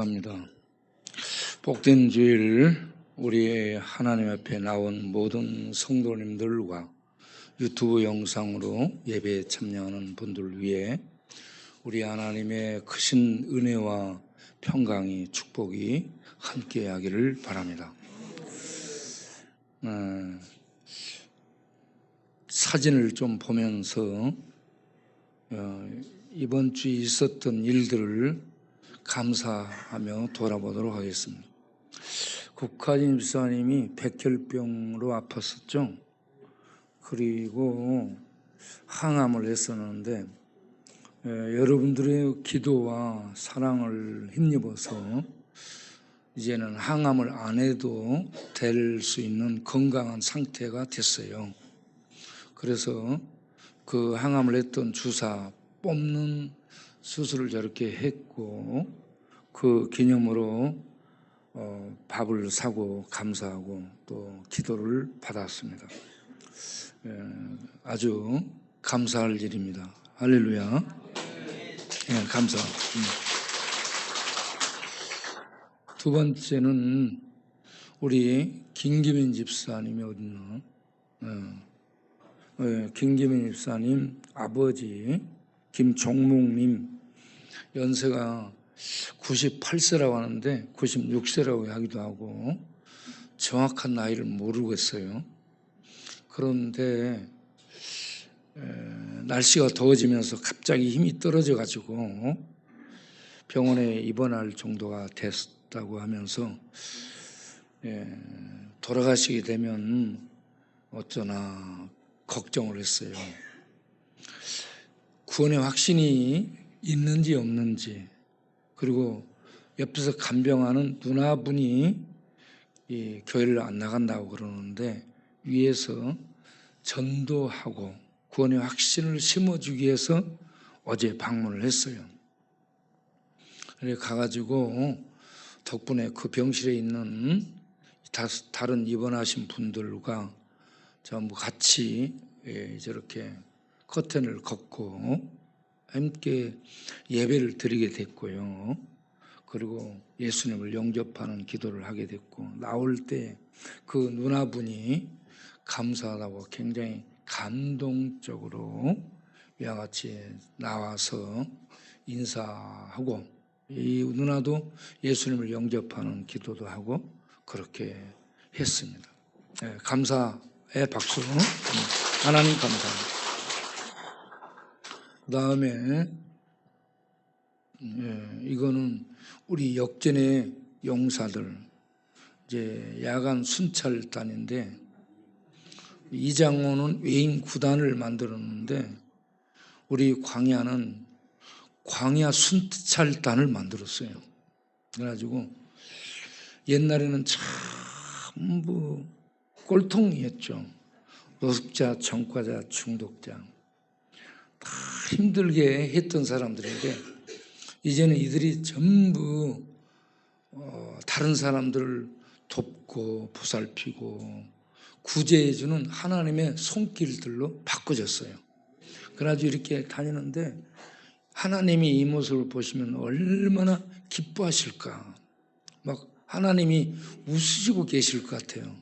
합니다. 복된 주일 우리 하나님 앞에 나온 모든 성도님들과 유튜브 영상으로 예배에 참여하는 분들 위해 우리 하나님의 크신 은혜와 평강이 축복이 함께하기를 바랍니다. 사진을 좀 보면서 이번 주에 있었던 일들을 감사하며 돌아보도록 하겠습니다. 국화진 집사님이 백혈병으로 아팠었죠. 그리고 항암을 했었는데 여러분들의 기도와 사랑을 힘입어서 이제는 항암을 안 해도 될 수 있는 건강한 상태가 됐어요. 그래서 그 항암을 했던 주사 뽑는 수술을 저렇게 했고 그 기념으로 밥을 사고 감사하고 또 기도를 받았습니다. 아주 감사할 일입니다. 할렐루야. 감사. 두 번째는 우리 김기민 집사님이 어딨나? 김기민 집사님 아버지 김종목님 연세가 98세라고 하는데 96세라고 하기도 하고 정확한 나이를 모르겠어요. 그런데 날씨가 더워지면서 갑자기 힘이 떨어져 가지고 병원에 입원할 정도가 됐다고 하면서 돌아가시게 되면 어쩌나 걱정을 했어요. 구원의 확신이 있는지 없는지, 그리고 옆에서 간병하는 누나분이 이 교회를 안 나간다고 그러는데 위에서 전도하고 구원의 확신을 심어주기 위해서 어제 방문을 했어요. 그래 가가지고 덕분에 그 병실에 있는 다른 입원하신 분들과 전부 같이 저렇게 커튼을 걷고 함께 예배를 드리게 됐고요. 그리고 예수님을 영접하는 기도를 하게 됐고 나올 때 그 누나분이 감사하다고 굉장히 감동적으로 이와 같이 나와서 인사하고 이 누나도 예수님을 영접하는 기도도 하고 그렇게 했습니다. 감사의 박수. 하나님 감사합니다. 그 다음에 이거는 우리 역전의 용사들 이제 야간 순찰단인데 이장호는 외인 구단을 만들었는데 우리 광야는 광야 순찰단을 만들었어요. 그래가지고 옛날에는 전부 꼴통이었죠. 노숙자, 전과자, 중독자 다 힘들게 했던 사람들인데 이제는 이들이 전부 다른 사람들을 돕고 보살피고 구제해주는 하나님의 손길들로 바꿔졌어요. 그래가지고 이렇게 다니는데 하나님이 이 모습을 보시면 얼마나 기뻐하실까. 막 하나님이 웃으시고 계실 것 같아요.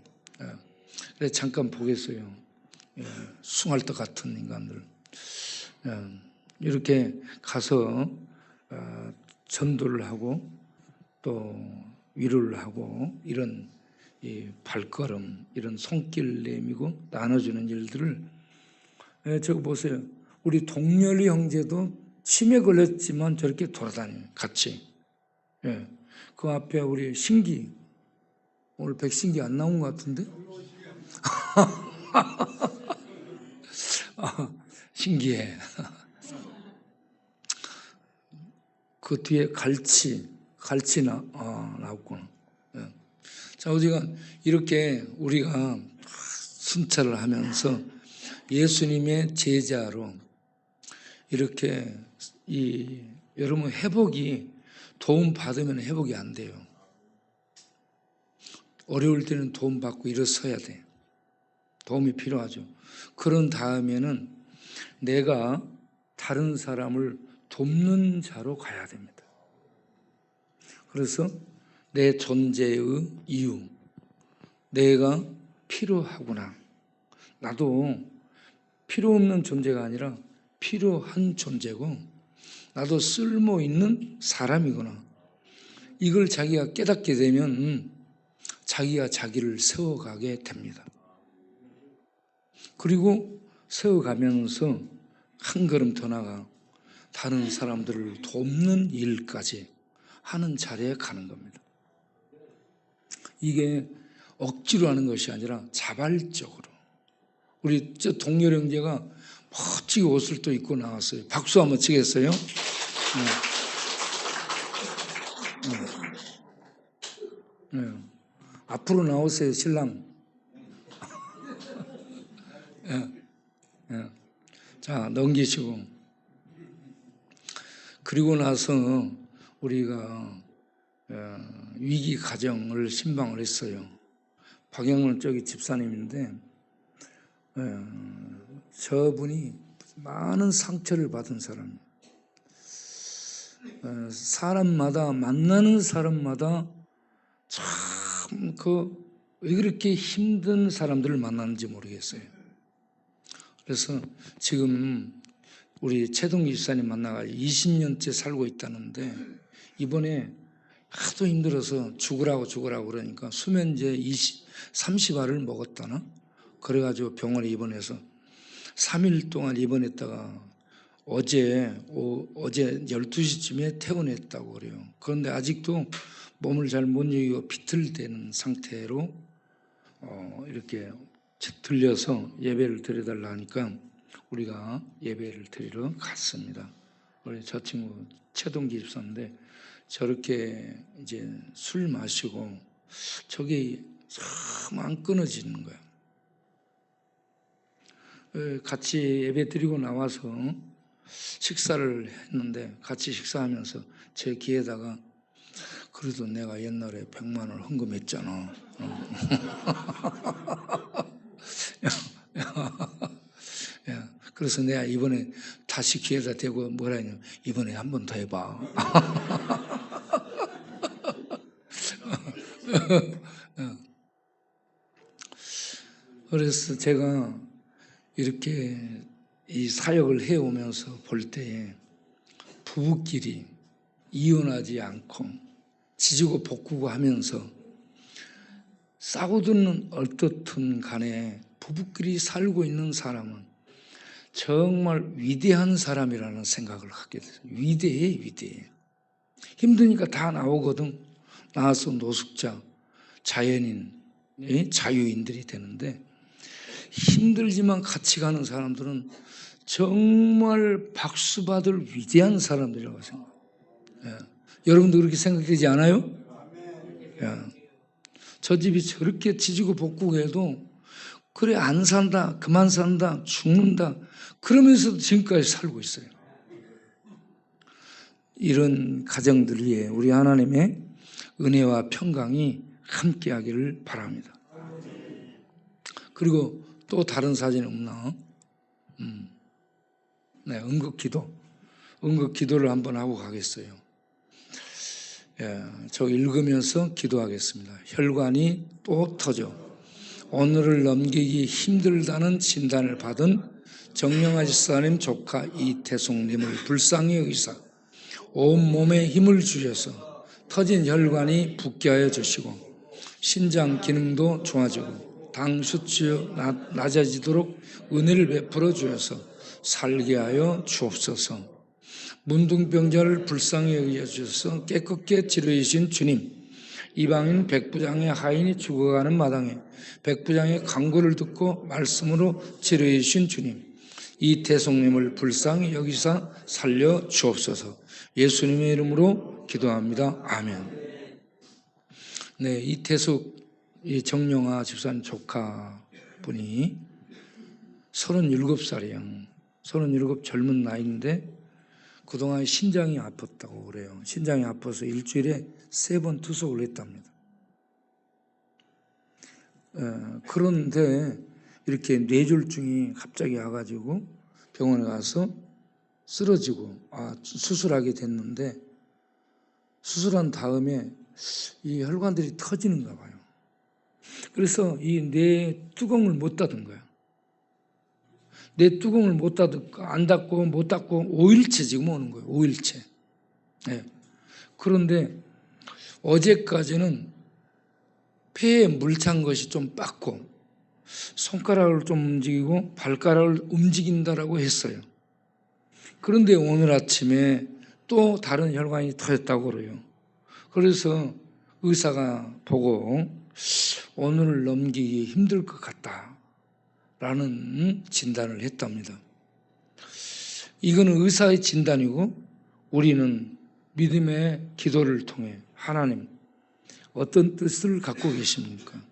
그래서 잠깐 보겠어요. 숭알떡 같은 인간들. 이렇게 가서 전도를 하고 또 위로를 하고 이런 발걸음, 이런 손길 내미고 나눠주는 일들을 저거 보세요. 우리 동렬이 형제도 치매 걸렸지만 저렇게 돌아다녀요. 같이. 그 앞에 우리 신기, 오늘 백신기 안 나온 것 같은데? 신기해. 그 뒤에 갈치나 나왔구나. 자, 우리가 이렇게 우리가 순찰을 하면서 예수님의 제자로 이렇게 여러분 회복이 도움 받으면 회복이 안 돼요. 어려울 때는 도움 받고 일어서야 돼. 도움이 필요하죠. 그런 다음에는 내가 다른 사람을 돕는 자로 가야 됩니다. 그래서 내 존재의 이유, 내가 필요하구나. 나도 필요 없는 존재가 아니라 필요한 존재고 나도 쓸모 있는 사람이구나. 이걸 자기가 깨닫게 되면 자기가 자기를 세워가게 됩니다. 그리고 세워가면서 한 걸음 더 나가 다른 사람들을 돕는 일까지 하는 자리에 가는 겁니다. 이게 억지로 하는 것이 아니라 자발적으로. 우리 저 동료 형제가 멋지게 옷을 또 입고 나왔어요. 박수 한번 치겠어요? 네. 네. 앞으로 나오세요, 신랑. 네. 네. 자, 넘기시고. 그리고 나서 우리가 위기 가정을 신방을 했어요. 박영문 저기 집사님인데 저분이 많은 상처를 받은 사람이에요. 사람마다 만나는 사람마다 참 왜 그렇게 힘든 사람들을 만나는지 모르겠어요. 그래서 지금 우리 최동기 집사님 만나가지고 20년째 살고 있다는데 이번에 하도 힘들어서 죽으라고 그러니까 수면제 30알을 먹었다나? 그래가지고 병원에 입원해서 3일 동안 입원했다가 어제 12시쯤에 퇴원했다고 그래요. 그런데 아직도 몸을 잘 못 이기고 비틀대는 상태로 이렇게 들려서 예배를 드려달라 하니까 우리가 예배를 드리러 갔습니다. 우리 저 친구 최동기 집사인데 저렇게 이제 술 마시고 저게 참 안 끊어지는 거야. 같이 예배 드리고 나와서 식사를 했는데 같이 식사하면서 제 귀에다가 그래도 내가 옛날에 100만 원을 헌금했잖아. 그래서 내가 이번에 다시 귀에다 대고 뭐라 했냐면 이번에 한 번 더 해봐. 그래서 제가 이렇게 이 사역을 해오면서 볼 때에 부부끼리 이혼하지 않고 지지고 볶고 하면서 싸우든 어떻든 간에 부부끼리 살고 있는 사람은 정말 위대한 사람이라는 생각을 하게 돼요. 위대해. 힘드니까 다 나오거든. 나와서 노숙자, 자연인, 자유인들이 되는데 힘들지만 같이 가는 사람들은 정말 박수받을 위대한 사람들이라고 생각해요. 여러분도 그렇게 생각되지 않아요? 저 집이 저렇게 지지고 볶고 해도 그래 안 산다, 그만 산다, 죽는다 그러면서도 지금까지 살고 있어요. 이런 가정들 위에 우리 하나님의 은혜와 평강이 함께하기를 바랍니다. 그리고 또 다른 사진 없나? 네, 응급기도를 한번 하고 가겠어요. 저 읽으면서 기도하겠습니다. 혈관이 또 터져 오늘을 넘기기 힘들다는 진단을 받은 정영아 집사님 조카 이태송님을 불쌍히 여기사 온몸에 힘을 주셔서 터진 혈관이 붓게 하여 주시고 신장 기능도 좋아지고 당 수치 낮아지도록 은혜를 베풀어 주셔서 살게 하여 주옵소서. 문둥병자를 불쌍히 여기셔서 깨끗게 치료해 주신 주님, 이방인 백부장의 하인이 죽어가는 마당에 백부장의 간구를 듣고 말씀으로 치료해 주신 주님, 이태송님을 불쌍히 여기사 살려 주옵소서. 예수님의 이름으로 기도합니다. 아멘. 네, 이태숙 정영아 집사님 조카분이 37살이에요. 37 젊은 나이인데 그동안 신장이 아팠다고 그래요. 신장이 아파서 일주일에 3번 투석을 했답니다. 그런데 이렇게 뇌졸중이 갑자기 와가지고 병원에 가서 쓰러지고 수술하게 됐는데 수술한 다음에 이 혈관들이 터지는가 봐요. 그래서 이 뇌 뚜껑을 못 닫은 거야. 뇌 뚜껑을 안 닫고 못 닫고 5일째 지금 오는 거예요. 5일째. 네. 그런데 어제까지는 폐에 물 찬 것이 좀 빡고 손가락을 좀 움직이고 발가락을 움직인다라고 했어요. 그런데 오늘 아침에 또 다른 혈관이 터졌다고 그래요. 그래서 의사가 보고 오늘 넘기기 힘들 것 같다라는 진단을 했답니다. 이거는 의사의 진단이고 우리는 믿음의 기도를 통해 하나님 어떤 뜻을 갖고 계십니까?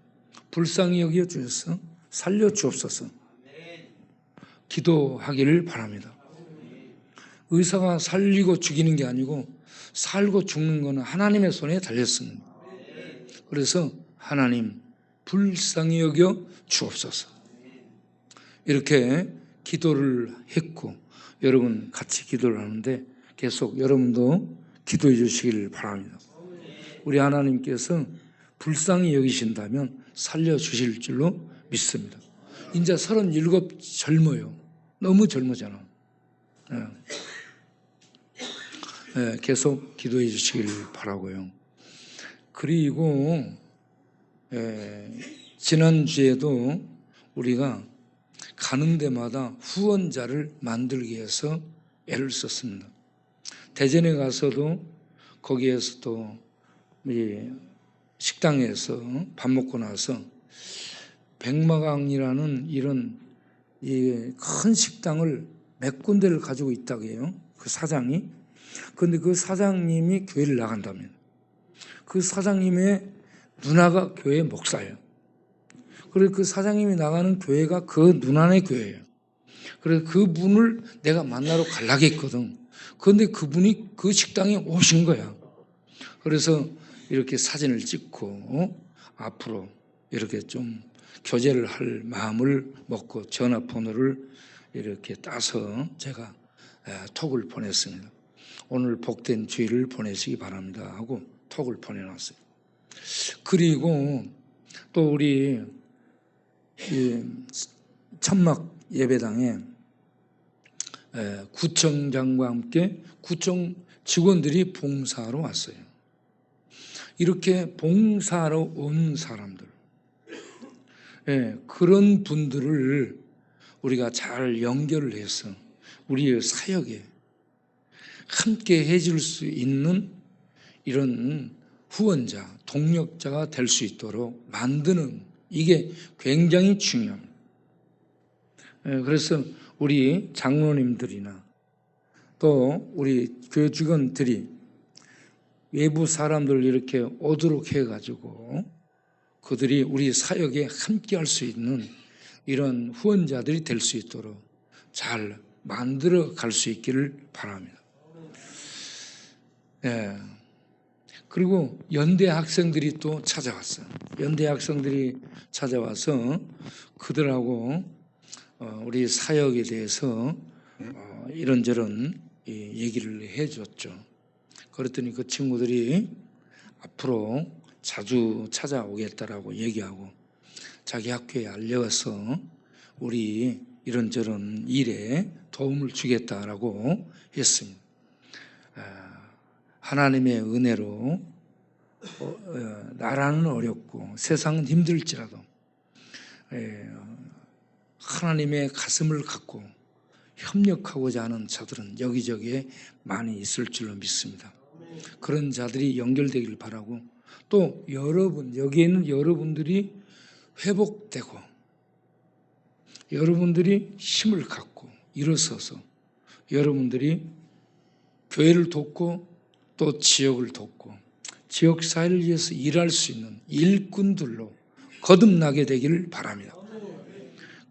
불쌍히 여겨 주셔서 살려 주옵소서 기도하기를 바랍니다. 의사가 살리고 죽이는 게 아니고 살고 죽는 것은 하나님의 손에 달렸습니다. 그래서 하나님 불쌍히 여겨 주옵소서 이렇게 기도를 했고 여러분 같이 기도를 하는데 계속 여러분도 기도해 주시기를 바랍니다. 우리 하나님께서 불쌍히 여기신다면 살려주실 줄로 믿습니다. 이제 37 젊어요. 너무 젊으잖아. 네, 계속 기도해 주시길 바라고요. 그리고 지난주에도 우리가 가는 데마다 후원자를 만들기 위해서 애를 썼습니다. 대전에 가서도 거기에서도 식당에서 밥 먹고 나서 백마강이라는 이런 큰 식당을 몇 군데를 가지고 있다고 해요. 그 사장이. 그런데 그 사장님이 교회를 나간다면 그 사장님의 누나가 교회 목사예요. 그래서 그 사장님이 나가는 교회가 그 누나네 교회예요. 그래서 그분을 내가 만나러 가려고 했거든. 그런데 그분이 그 식당에 오신 거야. 그래서 이렇게 사진을 찍고 앞으로 이렇게 좀 교제를 할 마음을 먹고 전화번호를 이렇게 따서 제가 톡을 보냈습니다. 오늘 복된 주일을 보내시기 바랍니다 하고 톡을 보내놨어요. 그리고 또 우리 천막 예배당에 구청장과 함께 구청 직원들이 봉사하러 왔어요. 이렇게 봉사하러 온 사람들, 그런 분들을 우리가 잘 연결을 해서 우리의 사역에 함께 해줄 수 있는 이런 후원자, 동력자가 될 수 있도록 만드는 이게 굉장히 중요합니다. 그래서 우리 장로님들이나 또 우리 교회 직원들이 외부 사람들 이렇게 오도록 해가지고 그들이 우리 사역에 함께 할 수 있는 이런 후원자들이 될 수 있도록 잘 만들어 갈 수 있기를 바랍니다. 그리고 연대 학생들이 또 찾아왔어요. 연대 학생들이 찾아와서 그들하고 우리 사역에 대해서 이런저런 얘기를 해줬죠. 그랬더니 그 친구들이 앞으로 자주 찾아오겠다라고 얘기하고 자기 학교에 알려서 우리 이런저런 일에 도움을 주겠다라고 했습니다. 하나님의 은혜로 나라는 어렵고 세상은 힘들지라도 하나님의 가슴을 갖고 협력하고자 하는 자들은 여기저기에 많이 있을 줄로 믿습니다. 그런 자들이 연결되길 바라고 또 여러분, 여기에 있는 여러분들이 회복되고 여러분들이 힘을 갖고 일어서서 여러분들이 교회를 돕고 또 지역을 돕고 지역사회를 위해서 일할 수 있는 일꾼들로 거듭나게 되기를 바랍니다.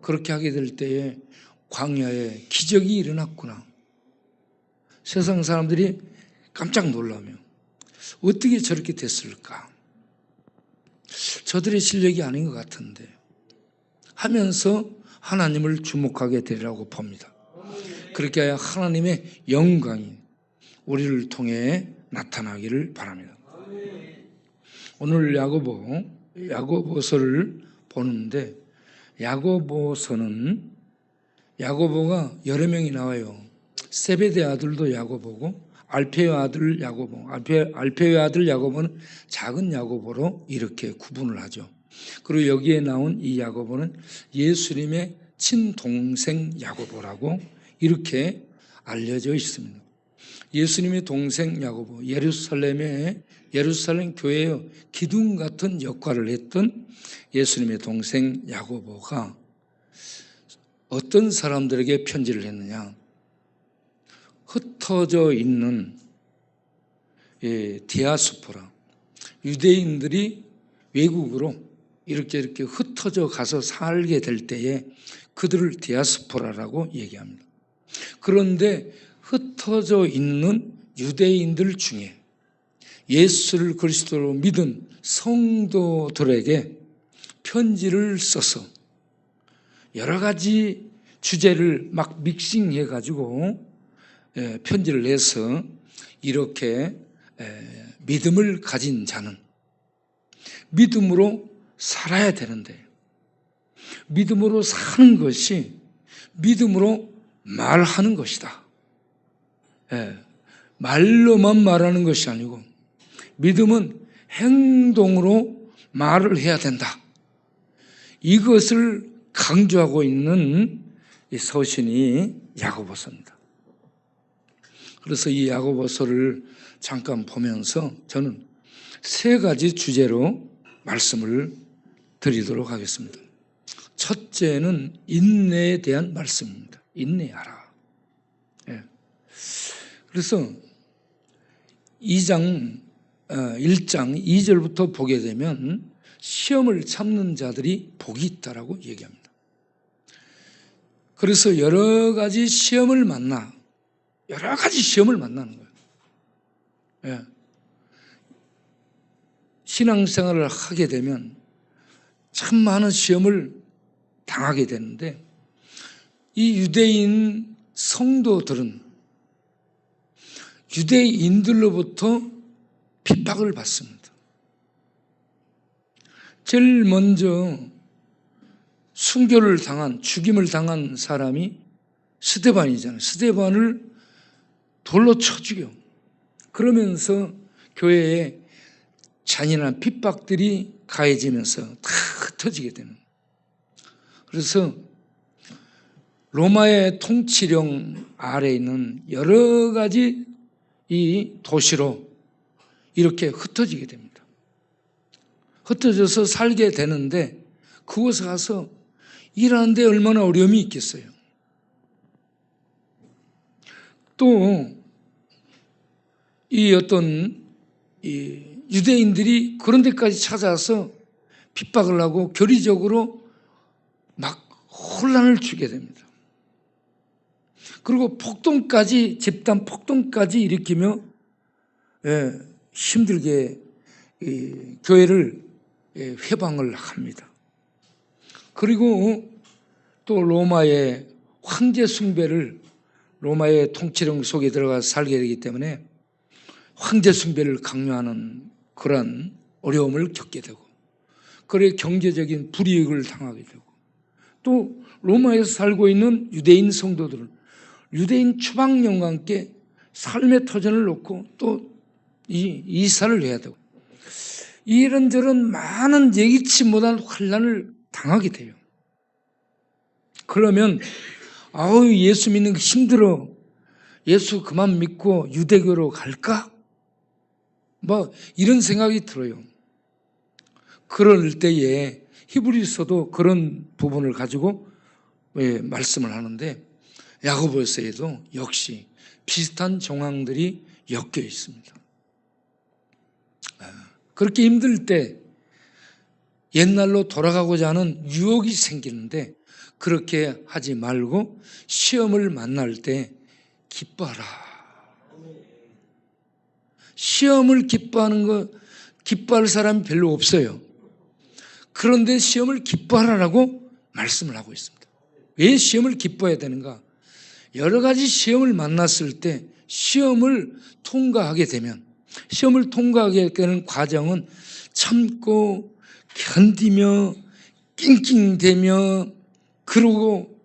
그렇게 하게 될 때에 광야에 기적이 일어났구나. 세상 사람들이 깜짝 놀라며 어떻게 저렇게 됐을까? 저들의 실력이 아닌 것 같은데 하면서 하나님을 주목하게 되리라고 봅니다. 그렇게 하여 하나님의 영광이 우리를 통해 나타나기를 바랍니다. 오늘 야고보서를 보는데 야고보가 여러 명이 나와요. 세베대 아들도 야고보고 알페의 아들 야고보, 알페의 아들 야고보는 작은 야고보로 이렇게 구분을 하죠. 그리고 여기에 나온 이 야고보는 예수님의 친동생 야고보라고 이렇게 알려져 있습니다. 예수님의 동생 야고보, 예루살렘 교회의 기둥 같은 역할을 했던 예수님의 동생 야고보가 어떤 사람들에게 편지를 했느냐? 흩어져 있는 디아스포라, 유대인들이 외국으로 이렇게 흩어져 가서 살게 될 때에 그들을 디아스포라라고 얘기합니다. 그런데 흩어져 있는 유대인들 중에 예수를 그리스도로 믿은 성도들에게 편지를 써서 여러 가지 주제를 막 믹싱해 가지고 편지를 내서 이렇게 믿음을 가진 자는 믿음으로 살아야 되는데 믿음으로 사는 것이 믿음으로 말하는 것이다. 말로만 말하는 것이 아니고 믿음은 행동으로 말을 해야 된다. 이것을 강조하고 있는 이 서신이 야고보서입니다. 그래서 이 야고보서를 잠깐 보면서 저는 세 가지 주제로 말씀을 드리도록 하겠습니다. 첫째는 인내에 대한 말씀입니다. 인내하라. 그래서 1장 2절부터 보게 되면 시험을 참는 자들이 복이 있다라고 얘기합니다. 그래서 여러 가지 시험을 만나는 거예요. 신앙생활을 하게 되면 참 많은 시험을 당하게 되는데 이 유대인 성도들은 유대인들로부터 핍박을 받습니다. 제일 먼저 순교를 당한, 죽임을 당한 사람이 스데반이잖아요. 스데반을 돌로 쳐 죽여. 그러면서 교회에 잔인한 핍박들이 가해지면서 다 흩어지게 되는. 그래서 로마의 통치령 아래에 있는 여러 가지 이 도시로 이렇게 흩어지게 됩니다. 흩어져서 살게 되는데 그곳에 가서 일하는데 얼마나 어려움이 있겠어요. 또 이 어떤 유대인들이 그런 데까지 찾아와서 핍박을 하고 교리적으로 막 혼란을 주게 됩니다. 그리고 집단 폭동까지 일으키며 힘들게 교회를 회방을 합니다. 그리고 또 로마의 황제 숭배를 로마의 통치령 속에 들어가서 살게 되기 때문에 황제 숭배를 강요하는 그런 어려움을 겪게 되고 그래 경제적인 불이익을 당하게 되고 또 로마에서 살고 있는 유대인 성도들은 유대인 추방령과 함께 삶의 터전을 놓고 또 이사를 해야 되고 이런저런 많은 예기치 못한 환난을 당하게 돼요. 그러면 예수 믿는 거 힘들어. 예수 그만 믿고 유대교로 갈까? 이런 생각이 들어요. 그럴 때에 히브리서도 그런 부분을 가지고 말씀을 하는데 야고보서에도 역시 비슷한 정황들이 엮여 있습니다. 그렇게 힘들 때 옛날로 돌아가고자 하는 유혹이 생기는데 그렇게 하지 말고 시험을 만날 때 기뻐하라. 시험을 기뻐할 사람이 별로 없어요. 그런데 시험을 기뻐하라라고 말씀을 하고 있습니다. 왜 시험을 기뻐해야 되는가? 여러 가지 시험을 만났을 때 시험을 통과하게 되면 시험을 통과하게 되는 과정은 참고 견디며 낑낑대며 그러고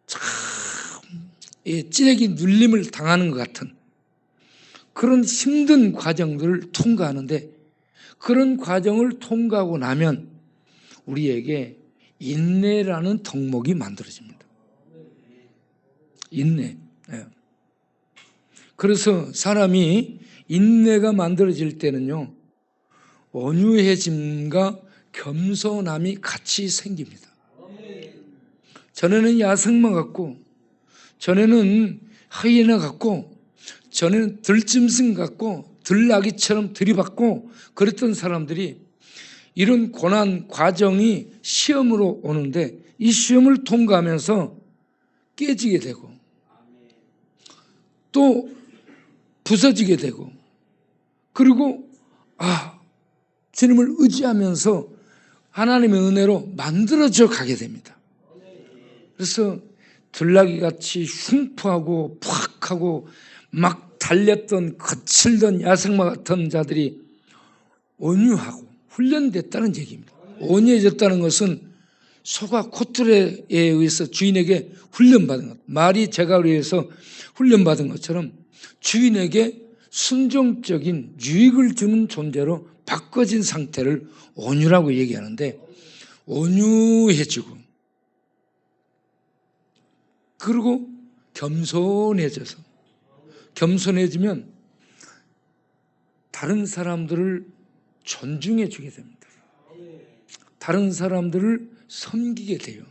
참 찌레기 눌림을 당하는 것 같은 그런 힘든 과정들을 통과하는데, 그런 과정을 통과하고 나면 우리에게 인내라는 덕목이 만들어집니다. 인내. 그래서 사람이 인내가 만들어질 때는요, 온유해짐과 겸손함이 같이 생깁니다. 전에는 야생마 같고, 전에는 하이에나 같고, 전에는 들짐승 같고, 들나귀처럼 들이받고 그랬던 사람들이 이런 고난 과정이 시험으로 오는데, 이 시험을 통과하면서 깨지게 되고 또 부서지게 되고, 그리고 주님을 의지하면서 하나님의 은혜로 만들어져 가게 됩니다. 그래서 들나귀같이 흉포하고 푸악하고 막 달렸던 거칠던 야생마 같은 자들이 온유하고 훈련됐다는 얘기입니다. 온유해졌다는 것은 소가 코트레에 의해서 주인에게 훈련받은 것, 말이 제갈에 의해서 훈련받은 것처럼 주인에게 순종적인 유익을 주는 존재로 바꿔진 상태를 온유라고 얘기하는데, 온유해지고 그리고 겸손해지면 다른 사람들을 존중해 주게 됩니다. 다른 사람들을 섬기게 돼요.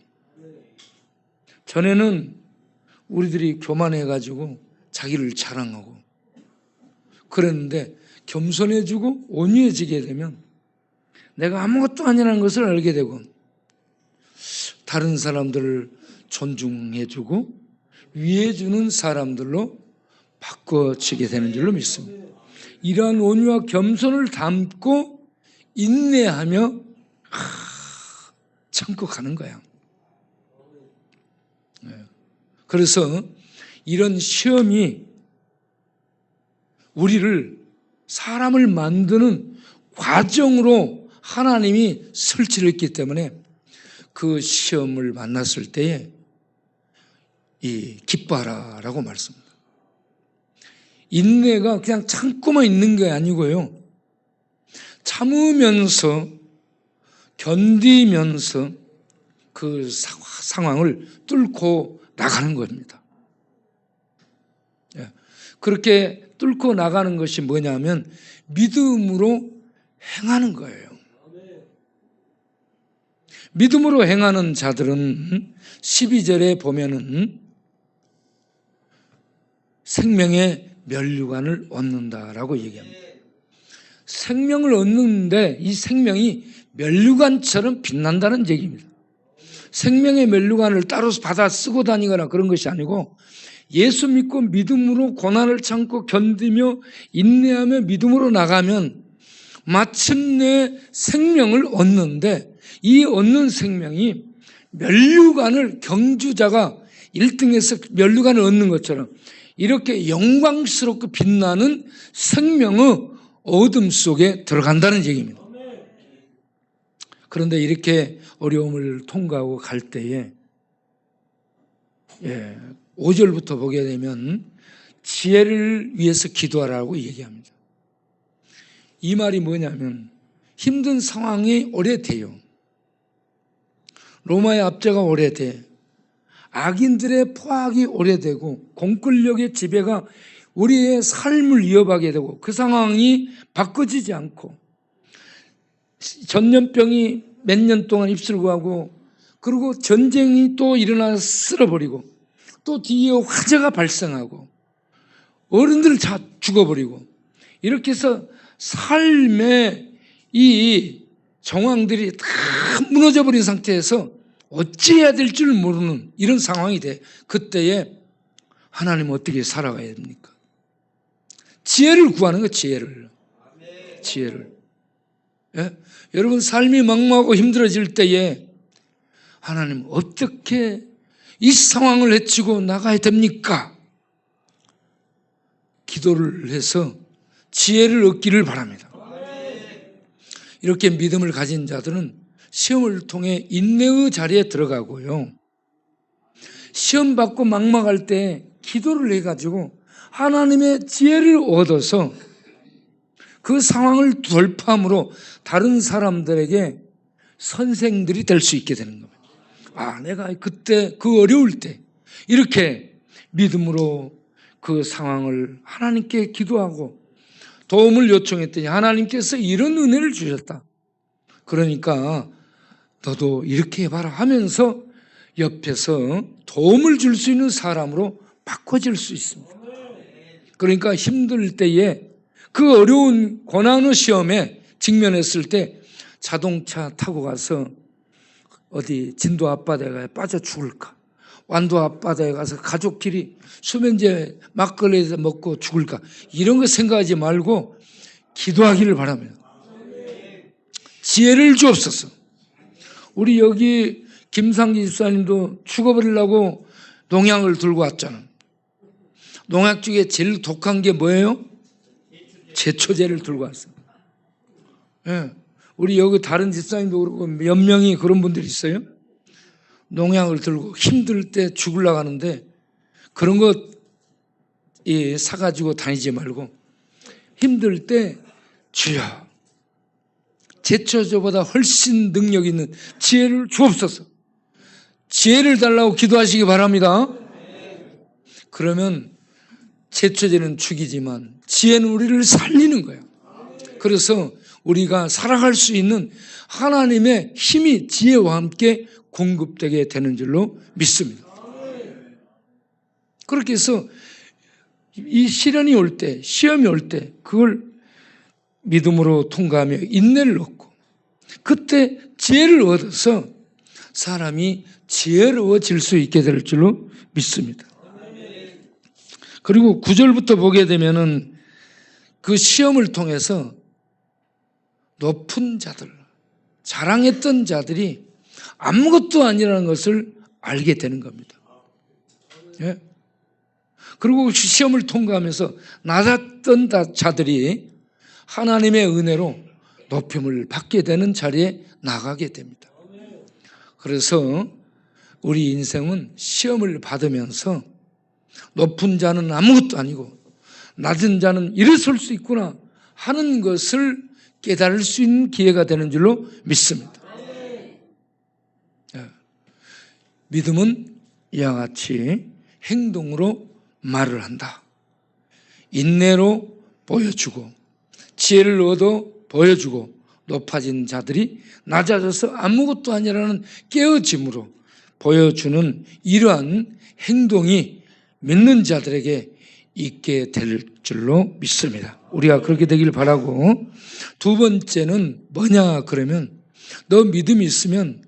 전에는 우리들이 교만해가지고 자기를 자랑하고 그랬는데, 겸손해지고 온유해지게 되면 내가 아무것도 아니라는 것을 알게 되고 다른 사람들을 존중해주고 위해주는 사람들로 바꿔지게 되는 줄로 믿습니다. 이러한 온유와 겸손을 담고 인내하며 참고 가는 거야. 그래서 이런 시험이 우리를, 사람을 만드는 과정으로 하나님이 설치를 했기 때문에 그 시험을 만났을 때에 기뻐하라라고 말씀합니다. 인내가 그냥 참고만 있는 게 아니고요, 참으면서 견디면서 그 상황을 뚫고 나가는 겁니다. 그렇게 뚫고 나가는 것이 뭐냐면 믿음으로 행하는 거예요. 믿음으로 행하는 자들은 12절에 보면은 생명의 면류관을 얻는다라고 얘기합니다. 생명을 얻는데 이 생명이 면류관처럼 빛난다는 얘기입니다. 생명의 면류관을 따로 받아 쓰고 다니거나 그런 것이 아니고, 예수 믿고 믿음으로 고난을 참고 견디며 인내하며 믿음으로 나가면 마침내 생명을 얻는데, 이 얻는 생명이 면류관을, 경주자가 1등에서 면류관을 얻는 것처럼 이렇게 영광스럽고 빛나는 생명의 어둠 속에 들어간다는 얘기입니다. 그런데 이렇게 어려움을 통과하고 갈 때에 5절부터 보게 되면 지혜를 위해서 기도하라고 얘기합니다. 이 말이 뭐냐면 힘든 상황이 오래돼요. 로마의 압제가 오래돼, 악인들의 포악이 오래되고 공권력의 지배가 우리의 삶을 이어가게 되고, 그 상황이 바꿔지지 않고 전염병이 몇 년 동안 입술고 하고, 그리고 전쟁이 또 일어나서 쓸어버리고, 또 뒤에 화재가 발생하고 어른들 다 죽어버리고, 이렇게 해서 삶의 이 정황들이 다 무너져버린 상태에서 어찌해야 될 줄 모르는 이런 상황이 돼. 그때에 하나님은 어떻게 살아가야 됩니까? 지혜를 구하는 거예요. 지혜를. 예? 여러분, 삶이 막막하고 힘들어질 때에 하나님 어떻게 이 상황을 헤치고 나가야 됩니까? 기도를 해서 지혜를 얻기를 바랍니다. 이렇게 믿음을 가진 자들은 시험을 통해 인내의 자리에 들어가고요. 시험 받고 막막할 때 기도를 해가지고 하나님의 지혜를 얻어서 그 상황을 돌파함으로 다른 사람들에게 선생들이 될 수 있게 되는 겁니다. 아, 내가 그때 그 어려울 때 이렇게 믿음으로 그 상황을 하나님께 기도하고 도움을 요청했더니 하나님께서 이런 은혜를 주셨다. 그러니까 너도 이렇게 해봐라 하면서 옆에서 도움을 줄 수 있는 사람으로 바꿔질 수 있습니다. 그러니까 힘들 때에 그 어려운 고난의 시험에 직면했을 때 자동차 타고 가서 어디 진도 앞바다에 빠져 죽을까? 완도 앞바다에 가서 가족끼리 수면제 막걸리에서 먹고 죽을까? 이런 거 생각하지 말고 기도하기를 바랍니다. 지혜를 주옵소서. 우리 여기 김상기 집사님도 죽어버리려고 농약을 들고 왔잖아. 농약 중에 제일 독한 게 뭐예요? 제초제를 들고 왔어. 예. 우리 여기 다른 집사님도 그렇고 몇 명이 그런 분들이 있어요. 농약을 들고 힘들 때 죽으려고 하는데 그런 거 사가지고 다니지 말고 힘들 때 주여 제초제보다 훨씬 능력 있는 지혜를 주옵소서. 지혜를 달라고 기도하시기 바랍니다. 그러면 제초제는 죽이지만 지혜는 우리를 살리는 거예요. 그래서 우리가 살아갈 수 있는 하나님의 힘이 지혜와 함께 공급되게 되는 줄로 믿습니다. 그렇게 해서 이 시련이 올 때, 시험이 올 때 그걸 믿음으로 통과하며 인내를 얻고 그때 지혜를 얻어서 사람이 지혜로워질 수 있게 될 줄로 믿습니다. 그리고 9절부터 보게 되면은 그 시험을 통해서 높은 자들, 자랑했던 자들이 아무것도 아니라는 것을 알게 되는 겁니다. 예? 그리고 시험을 통과하면서 낮았던 자들이 하나님의 은혜로 높임을 받게 되는 자리에 나가게 됩니다. 그래서 우리 인생은 시험을 받으면서 높은 자는 아무것도 아니고 낮은 자는 일어설 수 있구나 하는 것을 깨달을 수 있는 기회가 되는 줄로 믿습니다. 믿음은 이와 같이 행동으로 말을 한다. 인내로 보여주고 지혜를 얻어 보여주고 높아진 자들이 낮아져서 아무것도 아니라는 깨어짐으로 보여주는 이러한 행동이 믿는 자들에게 있게 될 줄로 믿습니다. 우리가 그렇게 되길 바라고, 두 번째는 뭐냐 그러면 너 믿음이 있으면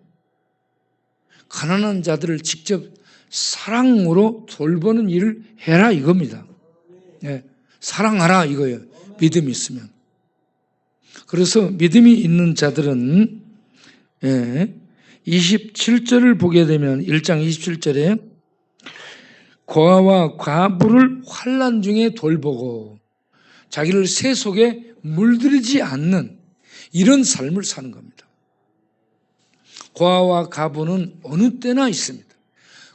가난한 자들을 직접 사랑으로 돌보는 일을 해라 이겁니다. 네, 사랑하라 이거예요. 믿음이 있으면. 그래서 믿음이 있는 자들은 27절을 보게 되면 1장 27절에 고아와 과부를 환난 중에 돌보고 자기를 새 속에 물들이지 않는 이런 삶을 사는 겁니다. 고아와 과부는 어느 때나 있습니다.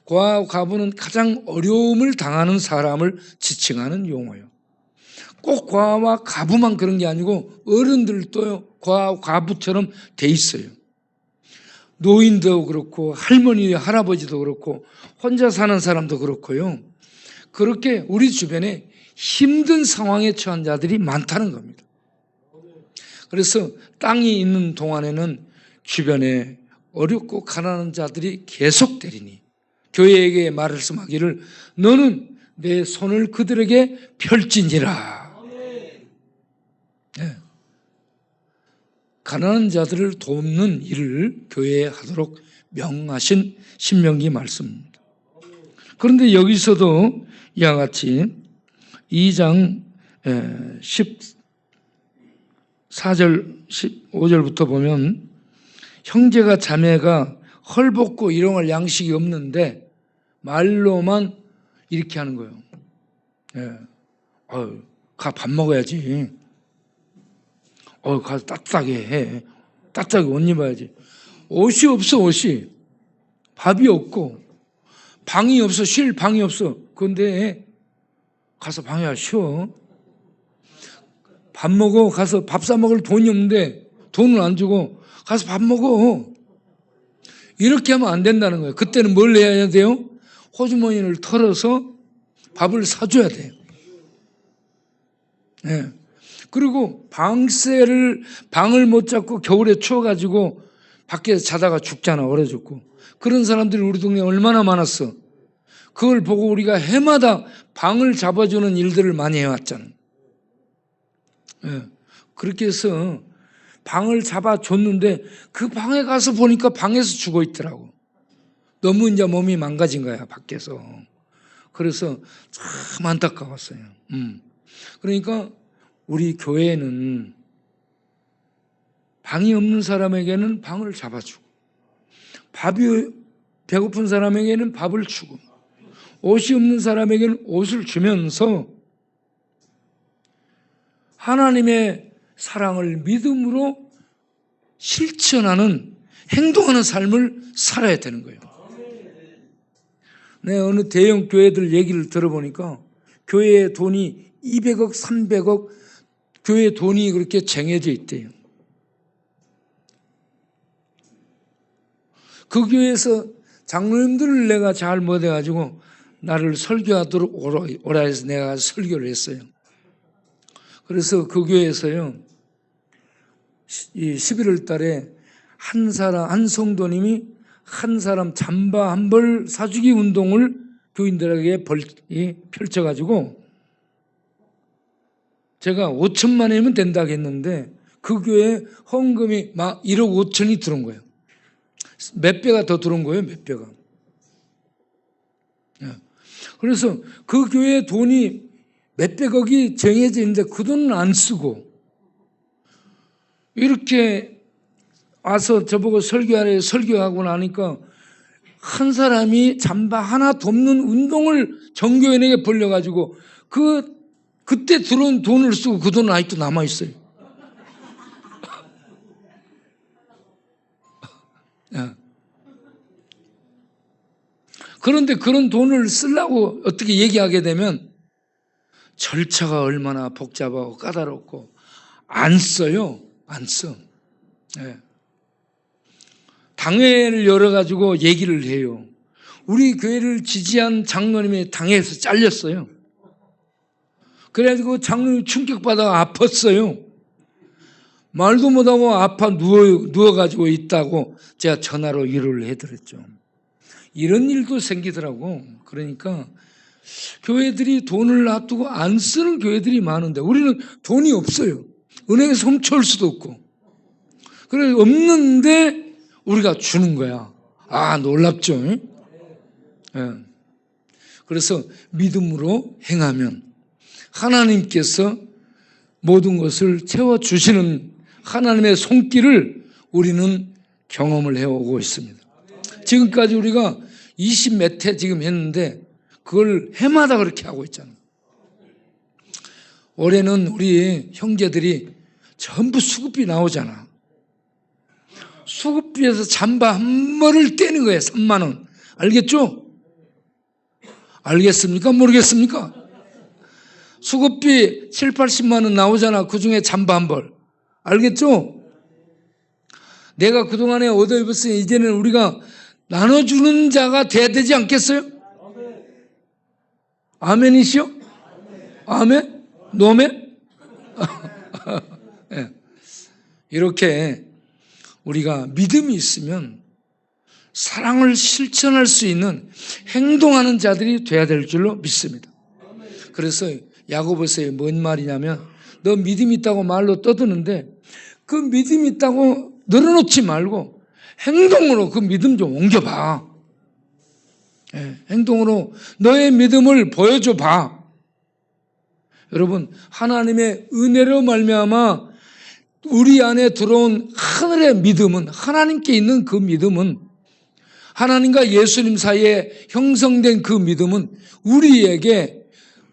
고아와 과부는 가장 어려움을 당하는 사람을 지칭하는 용어예요. 꼭 고아와 과부만 그런 게 아니고 어른들도 고아와 과부처럼 돼 있어요. 노인도 그렇고 할머니, 할아버지도 그렇고 혼자 사는 사람도 그렇고요. 그렇게 우리 주변에 힘든 상황에 처한 자들이 많다는 겁니다. 그래서 땅이 있는 동안에는 주변에 어렵고 가난한 자들이 계속되리니 교회에게 말씀하기를 너는 내 손을 그들에게 펼지니라. 네. 가난한 자들을 돕는 일을 교회에 하도록 명하신 신명기 말씀입니다. 그런데 여기서도 이와 같이 2장 14절 15절부터 보면 형제가 자매가 헐벗고 일용할 양식이 없는데 말로만 이렇게 하는 거예요. 가 밥 먹어야지. 가서 따뜻하게 해. 따뜻하게 옷 입어야지. 옷이 없어, 옷이. 밥이 없고, 방이 없어, 쉴 방이 없어. 그런데 가서 방에 와 쉬어. 밥 먹어. 가서 밥 사 먹을 돈이 없는데 돈을 안 주고 가서 밥 먹어. 이렇게 하면 안 된다는 거예요. 그때는 뭘 해야 돼요? 호주머니를 털어서 밥을 사줘야 돼요. 네. 그리고 방을 못 잡고 겨울에 추워가지고 밖에서 자다가 죽잖아, 얼어 죽고. 그런 사람들이 우리 동네에 얼마나 많았어. 그걸 보고 우리가 해마다 방을 잡아주는 일들을 많이 해왔잖아. 네. 그렇게 해서 방을 잡아줬는데 그 방에 가서 보니까 방에서 죽어 있더라고. 너무 이제 몸이 망가진 거야, 밖에서. 그래서 참 안타까웠어요. 그러니까 우리 교회는 방이 없는 사람에게는 방을 잡아주고, 밥이 배고픈 사람에게는 밥을 주고, 옷이 없는 사람에게는 옷을 주면서 하나님의 사랑을 믿음으로 실천하는, 행동하는 삶을 살아야 되는 거예요. 네, 어느 대형 교회들 얘기를 들어보니까 교회에 돈이 200억, 300억 교회 돈이 그렇게 쟁여져 있대요. 그 교회에서 장로님들을 내가 잘 못해가지고 나를 설교하도록 오라 해서 내가 설교를 했어요. 그래서 그 교회에서요, 이 11월 달에 한 성도님이 한 사람 잠바 한 벌 사주기 운동을 교인들에게 펼쳐가지고 제가 5천만 원이면 된다고 했는데 그 교회에 헌금이 막 1억 5천이 들어온 거예요. 몇 배가 더 들어온 거예요, 몇 배가. 그래서 그 교회에 돈이 몇백억이 정해져 있는데 그 돈은 안 쓰고 이렇게 와서 저보고 설교하래, 설교하고 나니까 한 사람이 잠바 하나 돕는 운동을 전교인에게 벌려가지고 그때 들어온 돈을 쓰고 그 돈은 아직도 남아있어요. 그런데 그런 돈을 쓰려고 어떻게 얘기하게 되면 절차가 얼마나 복잡하고 까다롭고 안 써요. 안 써. 네. 당회를 열어가지고 얘기를 해요. 우리 교회를 지지한 장로님이 당회에서 잘렸어요. 그래가지고 장로님이 충격받아 아팠어요. 말도 못하고 아파 누워가지고 있다고 제가 전화로 위로를 해드렸죠. 이런 일도 생기더라고. 그러니까 교회들이 돈을 놔두고 안 쓰는 교회들이 많은데 우리는 돈이 없어요. 은행에서 훔쳐올 수도 없고. 그래 없는데 우리가 주는 거야. 놀랍죠? 네. 그래서 믿음으로 행하면 하나님께서 모든 것을 채워주시는 하나님의 손길을 우리는 경험을 해오고 있습니다. 지금까지 우리가 20몇 회 지금 했는데 그걸 해마다 그렇게 하고 있잖아요. 올해는 우리 형제들이 전부 수급비 나오잖아. 수급비에서 잠바 한 벌을 떼는 거예요. 3만 원. 알겠죠? 알겠습니까? 모르겠습니까? 수급비 7, 80만 원 나오잖아. 그중에 잠바 한 벌. 알겠죠? 내가 그동안에 얻어 입었으니 이제는 우리가 나눠주는 자가 돼야 되지 않겠어요? 아멘이시오? 아멘? 노멘? 네. 이렇게 우리가 믿음이 있으면 사랑을 실천할 수 있는 행동하는 자들이 돼야 될 줄로 믿습니다. 그래서 야고보서에 뭔 말이냐면 너 믿음이 있다고 말로 떠드는데 그 믿음이 있다고 늘어놓지 말고 행동으로 그 믿음 좀 옮겨봐. 행동으로 너의 믿음을 보여줘봐. 여러분, 하나님의 은혜로 말미암아 우리 안에 들어온 하늘의 믿음은, 하나님께 있는 그 믿음은, 하나님과 예수님 사이에 형성된 그 믿음은 우리에게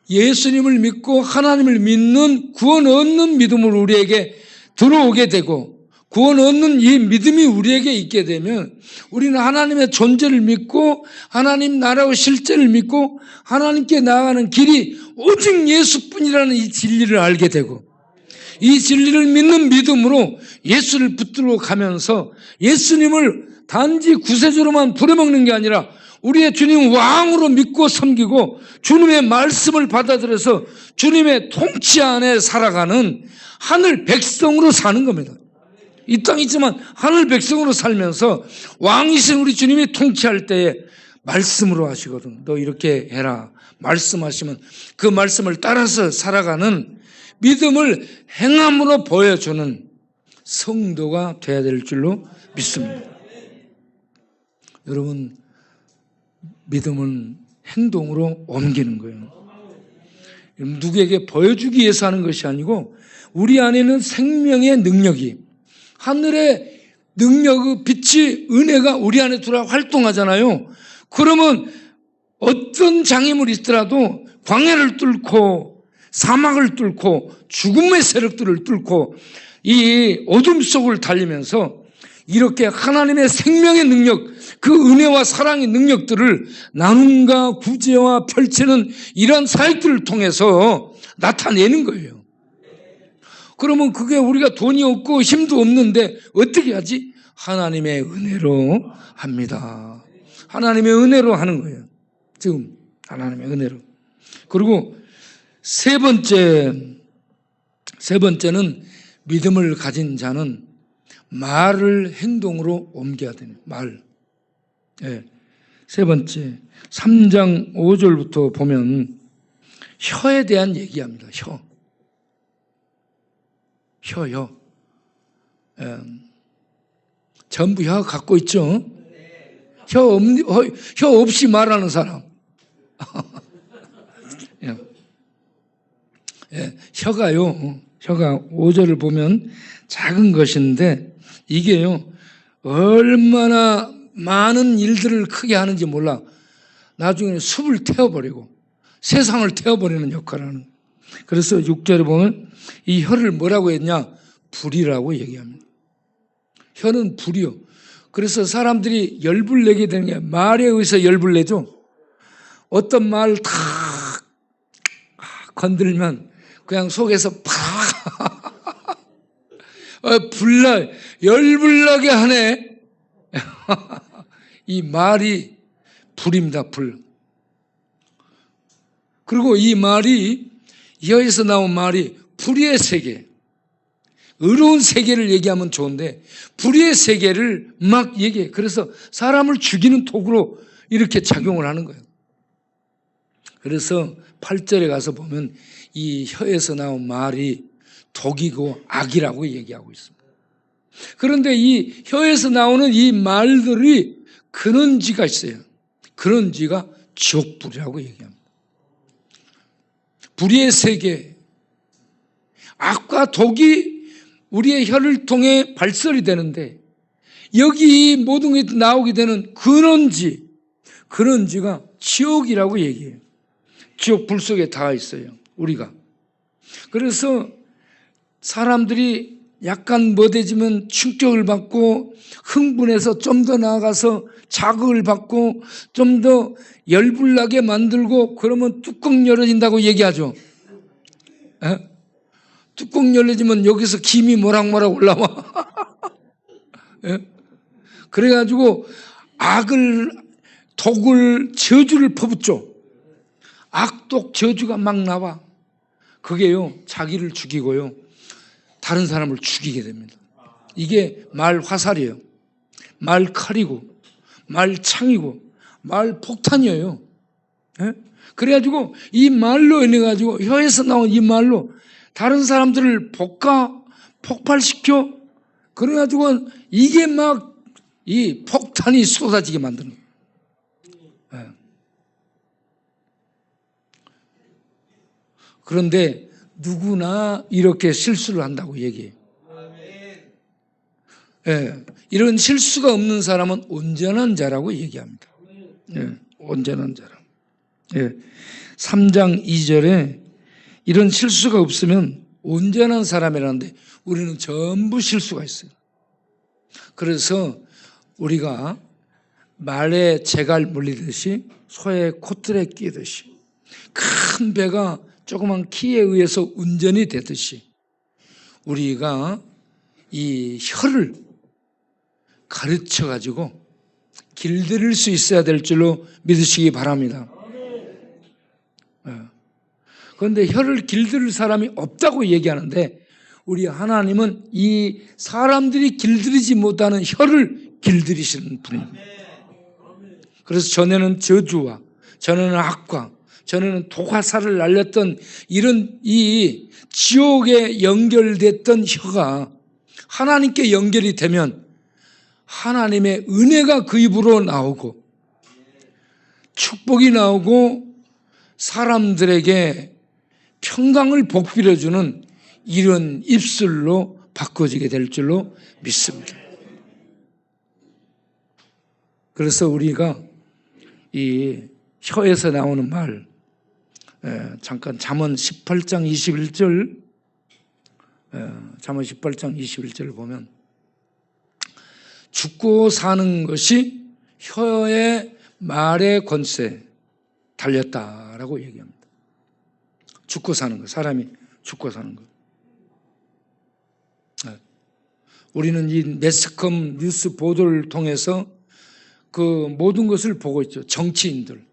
예수님을 믿고 하나님을 믿는 구원 얻는 믿음으로 우리에게 들어오게 되고 구원 얻는 이 믿음이 우리에게 있게 되면 우리는 하나님의 존재를 믿고 하나님 나라의 실제를 믿고 하나님께 나아가는 길이 오직 예수뿐이라는 이 진리를 알게 되고 이 진리를 믿는 믿음으로 예수를 붙들어 가면서 예수님을 단지 구세주로만 부려먹는 게 아니라 우리의 주님 왕으로 믿고 섬기고 주님의 말씀을 받아들여서 주님의 통치 안에 살아가는 하늘 백성으로 사는 겁니다. 이 땅이지만 하늘 백성으로 살면서 왕이신 우리 주님이 통치할 때에 말씀으로 하시거든. 너 이렇게 해라. 말씀하시면 그 말씀을 따라서 살아가는 믿음을 행함으로 보여주는 성도가 되어야 될 줄로 믿습니다. 여러분, 믿음은 행동으로 옮기는 거예요. 누구에게 보여주기 위해서 하는 것이 아니고 우리 안에는 생명의 능력이 하늘의 능력의 빛이 은혜가 우리 안에 들어와 활동하잖아요. 그러면 어떤 장애물이 있더라도 광야를 뚫고 사막을 뚫고 죽음의 세력들을 뚫고 이 어둠 속을 달리면서 이렇게 하나님의 생명의 능력, 그 은혜와 사랑의 능력들을 나눔과 구제와 펼치는 이런 사역들을 통해서 나타내는 거예요. 그러면 그게 우리가 돈이 없고 힘도 없는데 어떻게 하지? 하나님의 은혜로 합니다. 하나님의 은혜로 하는 거예요. 지금 하나님의 은혜로. 그리고 세 번째는 믿음을 가진 자는 말을 행동으로 옮겨야 되는 말. 네. 세 번째 3장 5절부터 보면 혀에 대한 얘기합니다. 혀요. 전부 혀 갖고 있죠. 혀 없이 말하는 사람. 혀가 5절을 보면 작은 것인데 이게요 얼마나 많은 일들을 크게 하는지 몰라. 나중에는 숲을 태워버리고 세상을 태워버리는 역할을 하는. 그래서 6절에 보면 이 혀를 뭐라고 했냐? 불이라고 얘기합니다. 혀는 불이요. 그래서 사람들이 열불 내게 되는 게 말에 의해서 열불 내죠. 어떤 말 다 건들면 그냥 속에서 팍 열불나게 하네. 이 말이 불입니다. 불. 그리고 이 말이 혀에서 나온 말이 불의의 세계, 의로운 세계를 얘기하면 좋은데 불의의 세계를 막 얘기해. 그래서 사람을 죽이는 도구로 이렇게 작용을 하는 거예요. 그래서 8절에 가서 보면 이 혀에서 나온 말이 독이고 악이라고 얘기하고 있습니다. 그런데 이 혀에서 나오는 이 말들이 근원지가 있어요. 근원지가 지옥불이라고 얘기합니다. 불의의 세계, 악과 독이 우리의 혀를 통해 발설이 되는데 여기 모든 게 나오게 되는 근원지가 지옥이라고 얘기해요. 지옥 불 속에 닿아 있어요, 우리가. 그래서 사람들이 약간 뭐대지면 충격을 받고 흥분해서 좀 더 나아가서 자극을 받고 좀 더 열불나게 만들고 그러면 뚜껑 열어진다고 얘기하죠. 에? 뚜껑 열려지면 여기서 김이 모락모락 올라와. 에? 그래가지고 독을, 저주를 퍼붓죠. 악독 저주가 막 나와. 그게요, 자기를 죽이고요, 다른 사람을 죽이게 됩니다. 이게 말 화살이에요. 말 칼이고, 말 창이고, 말 폭탄이에요. 예? 그래가지고 이 말로 인해가지고 혀에서 나온 이 말로 다른 사람들을 폭발시켜. 그래가지고 이게 막 이 폭탄이 쏟아지게 만드는 거예요. 예. 그런데 누구나 이렇게 실수를 한다고 얘기해요. 예, 이런 실수가 없는 사람은 온전한 자라고 얘기합니다. 예, 온전한 자라. 3장 2절에 이런 실수가 없으면 온전한 사람이라는데 우리는 전부 실수가 있어요. 그래서 우리가 말에 재갈 물리듯이 소의 콧들에 끼듯이 큰 배가 조그만 키에 의해서 운전이 되듯이 우리가 이 혀를 가르쳐 가지고 길들일 수 있어야 될 줄로 믿으시기 바랍니다. 그런데 혀를 길들일 사람이 없다고 얘기하는데 우리 하나님은 이 사람들이 길들이지 못하는 혀를 길들이시는 분입니다. 그래서 전에는 저주와 전에는 악과 전에는 도화살을 날렸던 이런 이 지옥에 연결됐던 혀가 하나님께 연결이 되면 하나님의 은혜가 그 입으로 나오고 축복이 나오고 사람들에게 평강을 복빌어주는 이런 입술로 바꿔지게 될 줄로 믿습니다. 그래서 우리가 이 혀에서 나오는 말, 잠깐 잠언 18장 21절, 잠언 18장 21절을 보면 죽고 사는 것이 혀의 말의 권세 달렸다라고 얘기합니다. 죽고 사는 것, 사람이 죽고 사는 것. 우리는 이 매스컴 뉴스 보도를 통해서 그 모든 것을 보고 있죠. 정치인들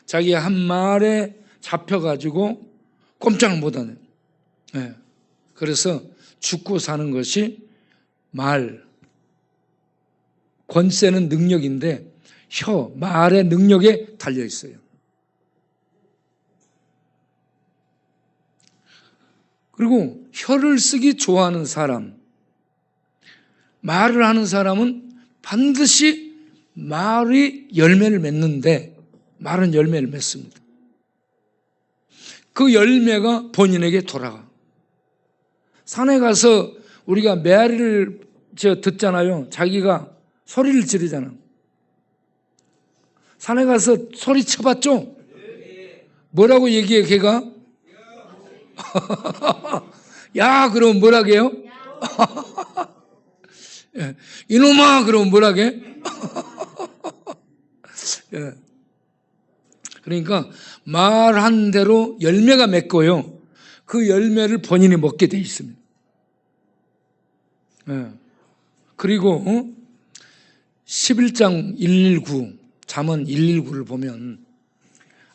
자기 한 말에 잡혀가지고 꼼짝 못하네. 그래서 죽고 사는 것이 말, 권세는 능력인데 혀, 말의 능력에 달려 있어요. 그리고 혀를 쓰기 좋아하는 사람, 말을 하는 사람은 반드시 말이 열매를 맺는데 말은 열매를 맺습니다. 그 열매가 본인에게 돌아가. 산에 가서 우리가 메아리를 듣잖아요. 자기가 소리를 지르잖아. 산에 가서 소리 쳐봤죠? 뭐라고 얘기해 걔가? 야 그러면 뭐라고 해요? 이놈아 그러면 뭐라고 해? 그러니까 말한 대로 열매가 맺고요. 그 열매를 본인이 먹게 돼 있습니다. 그리고 11장 119 잠언 119를 보면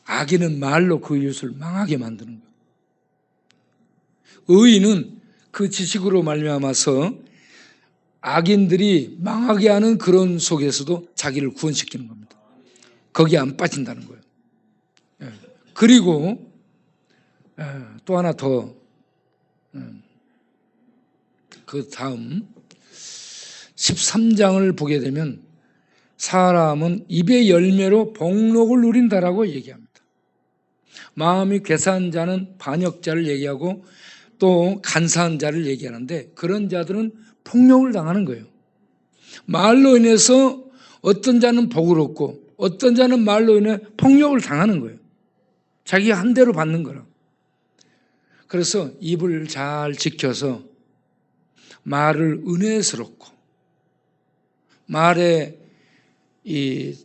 악인은 말로 그 이웃을 망하게 만드는 거예요. 의인은 그 지식으로 말미암아서 악인들이 망하게 하는 그런 속에서도 자기를 구원시키는 겁니다. 거기에 안 빠진다는 거예요. 그리고 또 하나 더, 그 다음 13장을 보게 되면 사람은 입의 열매로 복록을 누린다라고 얘기합니다. 마음이 괴사한 자는 반역자를 얘기하고 또 간사한 자를 얘기하는데 그런 자들은 폭력을 당하는 거예요. 말로 인해서 어떤 자는 복을 얻고 어떤 자는 말로 인해 폭력을 당하는 거예요. 자기가 한 대로 받는 거라. 그래서 입을 잘 지켜서 말을 은혜스럽고 말에 이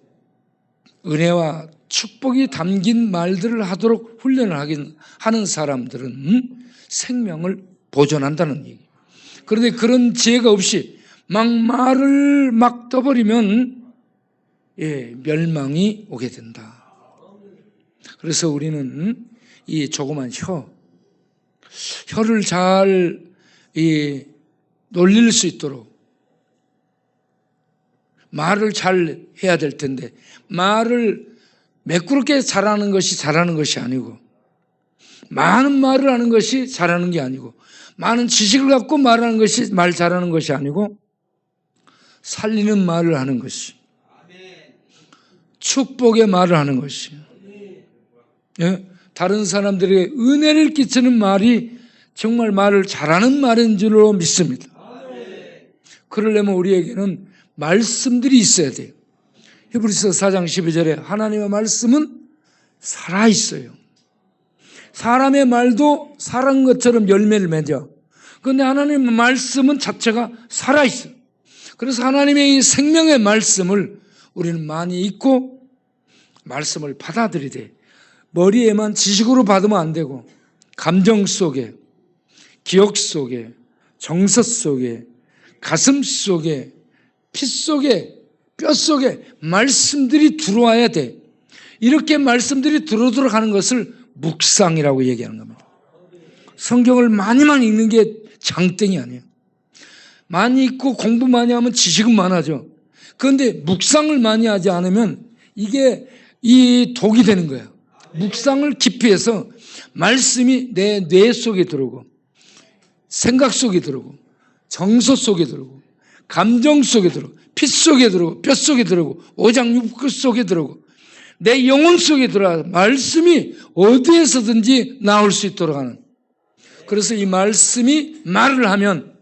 은혜와 축복이 담긴 말들을 하도록 훈련을 하는 사람들은 생명을 보존한다는 얘기. 그런데 그런 지혜가 없이 막 말을 막 떠버리면 멸망이 오게 된다. 그래서 우리는 이 조그만 혀를 잘 놀릴 수 있도록 말을 잘 해야 될 텐데 말을 매끄럽게 잘하는 것이 아니고 많은 말을 하는 것이 잘하는 게 아니고 많은 지식을 갖고 말하는 것이 말 잘하는 것이 아니고 살리는 말을 하는 것이 축복의 말을 하는 것이 다른 사람들에게 은혜를 끼치는 말이 정말 말을 잘하는 말인 줄로 믿습니다. 그러려면 우리에게는 말씀들이 있어야 돼요. 히브리서 4장 12절에 하나님의 말씀은 살아있어요. 사람의 말도 살은 것처럼 열매를 맺어. 그런데 하나님의 말씀은 자체가 살아있어요. 그래서 하나님의 이 생명의 말씀을 우리는 많이 읽고 말씀을 받아들여야 돼. 머리에만 지식으로 받으면 안 되고 감정 속에, 기억 속에, 정서 속에, 가슴 속에, 피 속에, 뼈 속에 말씀들이 들어와야 돼. 이렇게 말씀들이 들어가는 것을 묵상이라고 얘기하는 겁니다. 성경을 많이만 읽는 게 장땡이 아니에요. 많이 읽고 공부 많이 하면 지식은 많아져. 그런데 묵상을 많이 하지 않으면 이게 이 독이 되는 거야. 묵상을 깊이 해서 말씀이 내 뇌 속에 들어오고 생각 속에 들어오고 정서 속에 들어오고 감정 속에 들어오고 피 속에 들어오고 뼈 속에 들어오고 오장육부 속에 들어오고 내 영혼 속에 들어와 말씀이 어디에서든지 나올 수 있도록 하는. 그래서 이 말씀이 말을 하면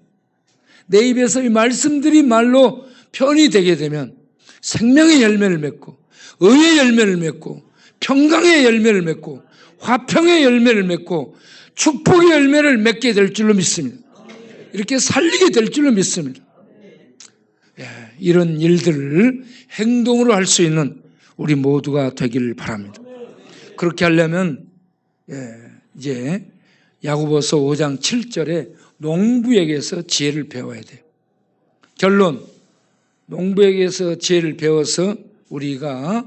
내 입에서 이 말씀들이 말로 편이 되게 되면 생명의 열매를 맺고 의의 열매를 맺고 평강의 열매를 맺고 화평의 열매를 맺고 축복의 열매를 맺게 될 줄로 믿습니다. 이렇게 살리게 될 줄로 믿습니다. 이런 일들을 행동으로 할 수 있는 우리 모두가 되기를 바랍니다. 그렇게 하려면 이제 야고보서 5장 7절에 농부에게서 지혜를 배워야 돼요. 결론, 농부에게서 지혜를 배워서 우리가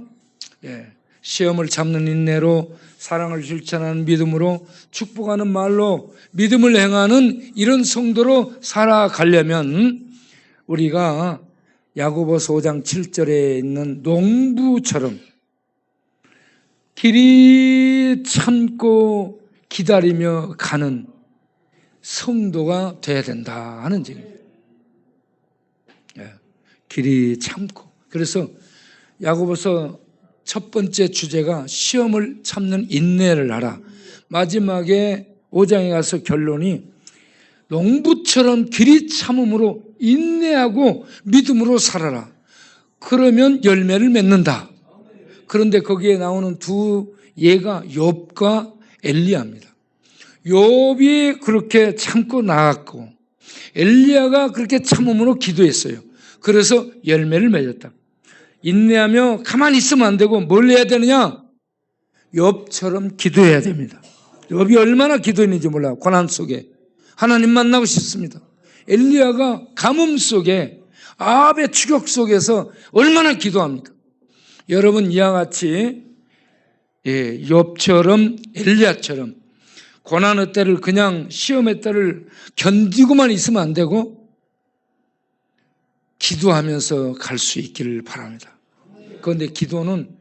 시험을 참는 인내로 사랑을 실천하는 믿음으로 축복하는 말로 믿음을 행하는 이런 성도로 살아가려면 우리가 야고보서 5장 7절에 있는 농부처럼 길이 참고 기다리며 가는 성도가 돼야 된다 하는 얘기입니다. 길이 참고. 그래서 야고보서 첫 번째 주제가 시험을 참는 인내를 하라. 마지막에 5장에 가서 결론이 농부처럼 길이 참음으로 인내하고 믿음으로 살아라. 그러면 열매를 맺는다. 그런데 거기에 나오는 두 예가 욥과 엘리야입니다. 욥이 그렇게 참고 나갔고 엘리야가 그렇게 참음으로 기도했어요. 그래서 열매를 맺었다. 인내하며 가만히 있으면 안 되고 뭘 해야 되느냐? 욥처럼 기도해야 됩니다. 욥이 얼마나 기도했는지 몰라요. 고난 속에 하나님 만나고 싶습니다. 엘리야가 가뭄 속에 아합의 추격 속에서 얼마나 기도합니까? 여러분 이와 같이 욥처럼 엘리야처럼 고난의 때를 그냥 시험의 때를 견디고만 있으면 안 되고 기도하면서 갈 수 있기를 바랍니다. 그런데 기도는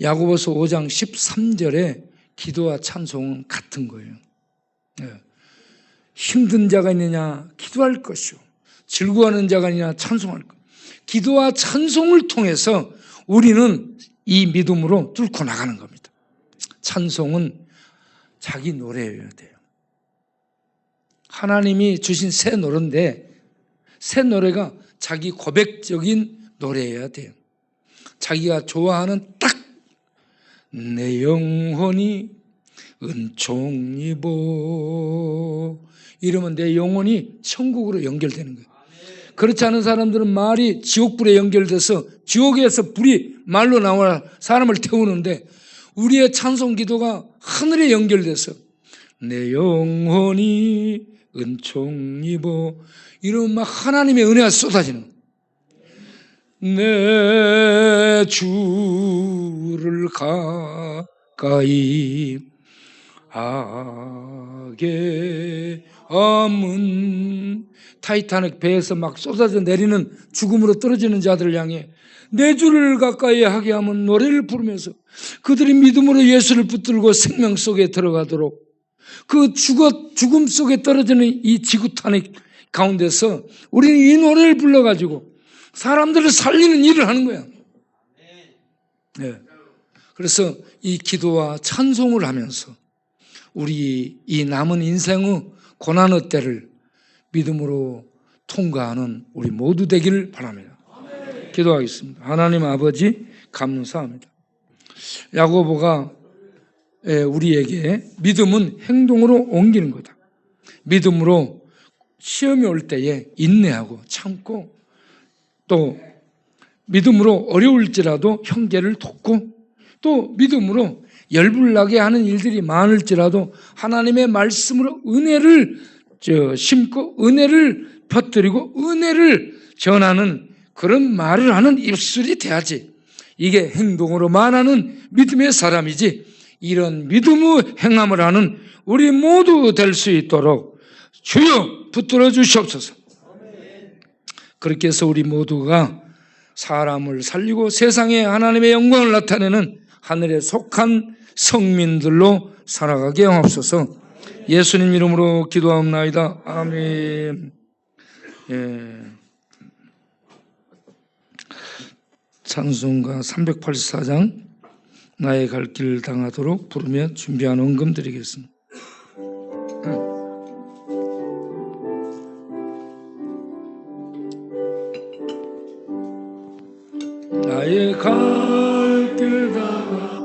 야고보서 5장 13절에 기도와 찬송은 같은 거예요. 힘든 자가 있느냐 기도할 것이요 즐거워하는 자가 있느냐 찬송할 것. 기도와 찬송을 통해서 우리는 이 믿음으로 뚫고 나가는 겁니다. 찬송은 자기 노래여야 돼요. 하나님이 주신 새 노래인데 새 노래가 자기 고백적인 노래여야 돼요. 자기가 좋아하는 딱 내 영혼이 은총 입어 이러면 내 영혼이 천국으로 연결되는 거예요. 그렇지 않은 사람들은 말이 지옥불에 연결돼서 지옥에서 불이 말로 나와 사람을 태우는데 우리의 찬송 기도가 하늘에 연결돼서 내 영혼이 은총 입어 이러면 막 하나님의 은혜가 쏟아지는 거예요. 내 주를 가까이 하게 함은 타이타닉 배에서 막 쏟아져 내리는 죽음으로 떨어지는 자들을 향해 내 주를 가까이 하게 하면 노래를 부르면서 그들이 믿음으로 예수를 붙들고 생명 속에 들어가도록 그 죽음 속에 떨어지는 이 지구타닉 가운데서 우리는 이 노래를 불러가지고 사람들을 살리는 일을 하는 거야. 그래서 이 기도와 찬송을 하면서 우리 이 남은 인생의 고난의 때를 믿음으로 통과하는 우리 모두 되기를 바랍니다. 기도하겠습니다. 하나님 아버지 감사합니다. 야고보가 우리에게 믿음은 행동으로 옮기는 거다. 믿음으로 시험이 올 때에 인내하고 참고, 또 믿음으로 어려울지라도 형제를 돕고, 또 믿음으로 열불나게 하는 일들이 많을지라도 하나님의 말씀으로 은혜를 심고 은혜를 퍼뜨리고 은혜를 전하는 그런 말을 하는 입술이 돼야지. 이게 행동으로 말하는 믿음의 사람이지, 이런 믿음의 행함을 하는 우리 모두 될 수 있도록 주여 붙들어 주시옵소서. 그렇게 해서 우리 모두가 사람을 살리고 세상에 하나님의 영광을 나타내는 하늘에 속한 성민들로 살아가게 하옵소서. 예수님 이름으로 기도하옵나이다. 아멘. 찬송가 384장 나의 갈 길 당하도록 부르며 준비한 헌금 드리겠습니다. 나의 갈 길 당하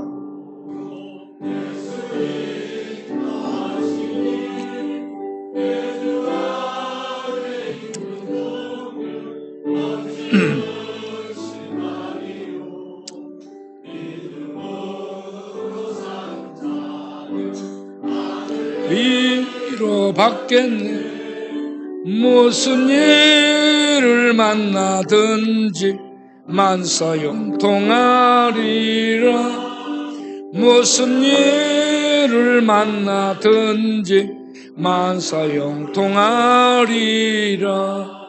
위로받겠네. 무슨 일을 만나든지 만사형통하리라. 무슨 일을 만나든지 만사형통하리라.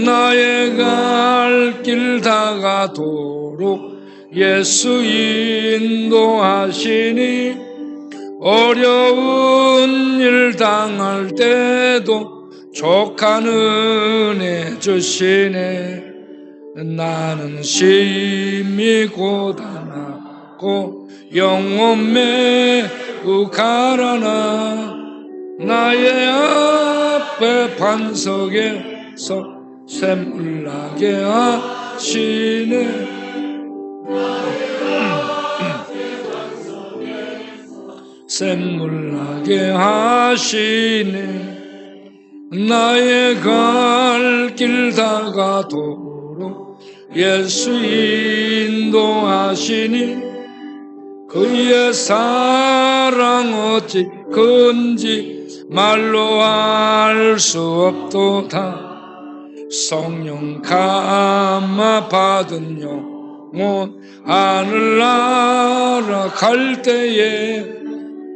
나의 갈 길 다가도록 예수 인도하시니 어려운 일 당할 때도 족한 은혜 주시네. 나는 심히 고단하고 영혼 매우 가라나 나의 앞에 반석에서 샘물나게 하시네. 샘물나게 하시네. 나의 갈 길 다가도록 예수 인도하시니 그의 사랑 어찌 큰지 말로 알 수 없도다. 성령 감화 받은 영혼 하늘나라 갈 때에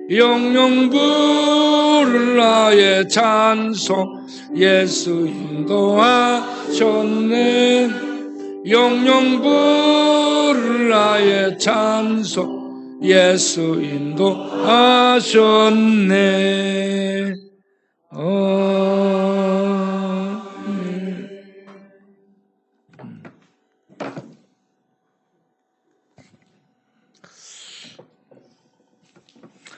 영영 부를 나의 찬송 예수 인도하셨네. 영영 부를 나의 찬송 예수 인도하셨네.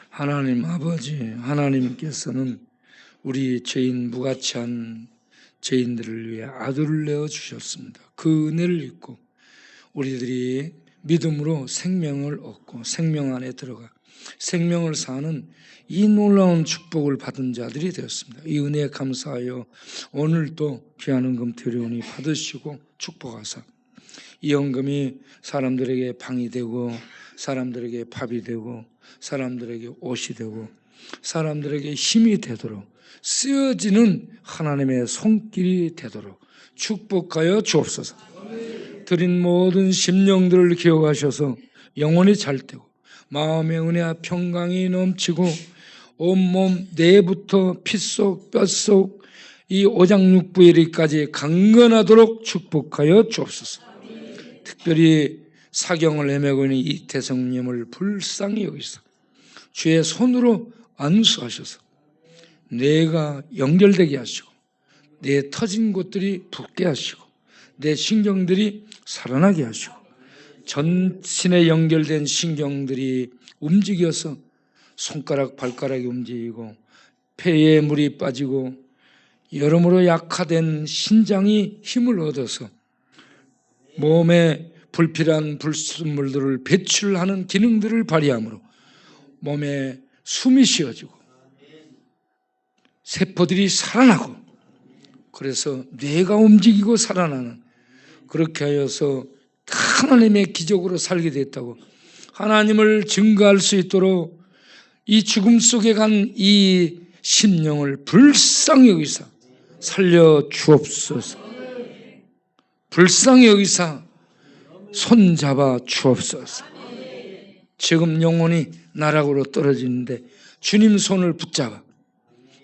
하나님 아버지, 하나님께서는 우리 죄인 무가치한 죄인들을 위해 아들을 내어주셨습니다. 그 은혜를 잊고 우리들이 믿음으로 생명을 얻고 생명 안에 들어가 생명을 사는 이 놀라운 축복을 받은 자들이 되었습니다. 이 은혜에 감사하여 오늘도 귀한 헌금 드려오니 받으시고 축복하사 이 헌금이 사람들에게 방이 되고 사람들에게 밥이 되고 사람들에게 옷이 되고 사람들에게 힘이 되도록 쓰여지는 하나님의 손길이 되도록 축복하여 주옵소서. 드린 모든 심령들을 기억하셔서 영혼이 잘되고 마음의 은혜와 평강이 넘치고 온몸 뇌부터 핏속 뼛속 이 오장육부일까지 강건하도록 축복하여 주옵소서. 특별히 사경을 헤매고 있는 이태성님을 불쌍히 여기서 주의 손으로 안수하셔서 뇌가 연결되게 하시고 뇌 터진 곳들이 붓게 하시고 내 신경들이 살아나게 하시고 전신에 연결된 신경들이 움직여서 손가락 발가락이 움직이고 폐에 물이 빠지고 여러모로 약화된 신장이 힘을 얻어서 몸에 불필요한 불순물들을 배출하는 기능들을 발휘하므로 몸에 숨이 쉬어지고 세포들이 살아나고 그래서 뇌가 움직이고 살아나는 그렇게 하여서 하나님의 기적으로 살게 됐다고 하나님을 증거할 수 있도록 이 죽음 속에 간 이 심령을 불쌍히 여기사 살려 주옵소서. 불쌍히 여기사 손잡아 주옵소서. 지금 영혼이 나락으로 떨어지는데 주님 손을 붙잡아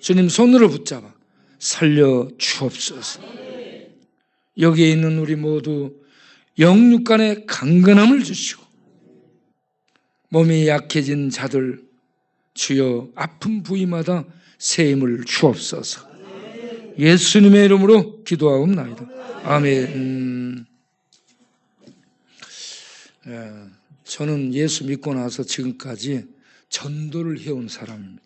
주님 손으로 붙잡아 살려 주옵소서. 여기에 있는 우리 모두 영육 간의 강건함을 주시고 몸이 약해진 자들 주여 아픈 부위마다 새 힘을 주옵소서. 예수님의 이름으로 기도하옵나이다. 아멘. 저는 예수 믿고 나서 지금까지 전도를 해온 사람입니다.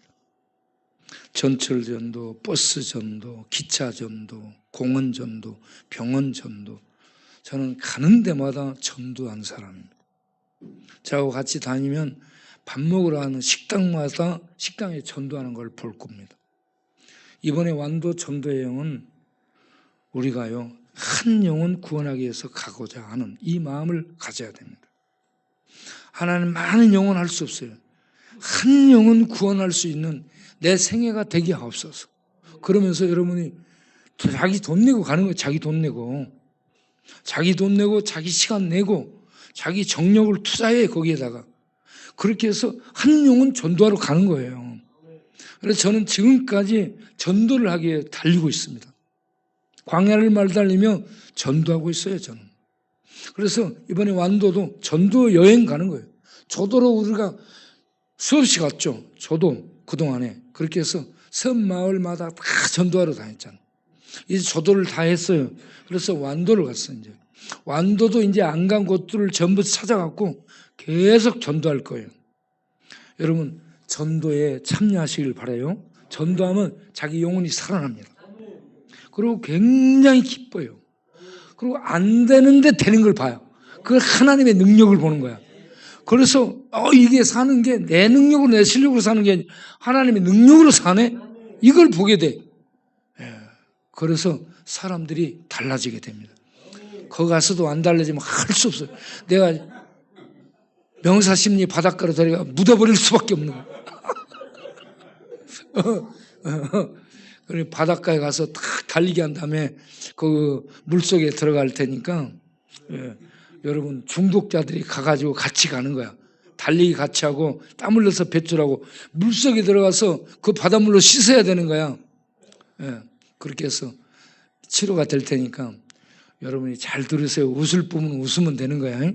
전철 전도, 버스 전도, 기차 전도, 공원 전도, 병원 전도. 저는 가는 데마다 전도한 사람입니다. 저하고 같이 다니면 밥 먹으러 가는 식당마다 식당에 전도하는 걸 볼 겁니다. 이번에 완도 전도여행은 우리가요 한 영혼 구원하기 위해서 가고자 하는 이 마음을 가져야 됩니다. 하나님 많은 영혼 할 수 없어요. 한 영혼 구원할 수 있는 내 생애가 되게 하옵소서. 그러면서 여러분이 자기 돈 내고 가는 거예요. 자기 돈 내고 자기 시간 내고 자기 정력을 투자해 거기에다가 그렇게 해서 한 영혼 전도하러 가는 거예요. 그래서 저는 지금까지 전도를 하기에 달리고 있습니다. 광야를 말달리며 전도하고 있어요. 저는. 그래서 이번에 완도도 전도 여행 가는 거예요. 조도로 우리가 수없이 갔죠. 저도 그동안에 그렇게 해서 섬 마을마다 다 전도하러 다녔잖아요. 이제 조도를 다 했어요. 그래서 완도를 갔어요. 이제 완도도 이제 안 간 곳들을 전부 찾아갖고 계속 전도할 거예요. 여러분 전도에 참여하시길 바라요. 전도하면 자기 영혼이 살아납니다. 그리고 굉장히 기뻐요. 그리고 안 되는데 되는 걸 봐요. 그걸 하나님의 능력을 보는 거야. 그래서 이게 사는 게 내 능력으로 내 실력으로 사는 게 아니라 하나님의 능력으로 사네? 이걸 보게 돼. 그래서 사람들이 달라지게 됩니다. 거기 가서도 안 달라지면 할 수 없어요. 내가 명사심리 바닷가로 데려가 묻어버릴 수밖에 없는 거예요. 그리고 바닷가에 가서 탁 달리게 한 다음에 그 물속에 들어갈 테니까 여러분 중독자들이 가가지고 같이 가는 거야. 달리기 같이 하고 땀 흘려서 뱃줄하고 물속에 들어가서 그 바닷물로 씻어야 되는 거야. 그렇게 해서 치료가 될 테니까 여러분이 잘 들으세요. 웃을 뿐은 웃으면 되는 거야.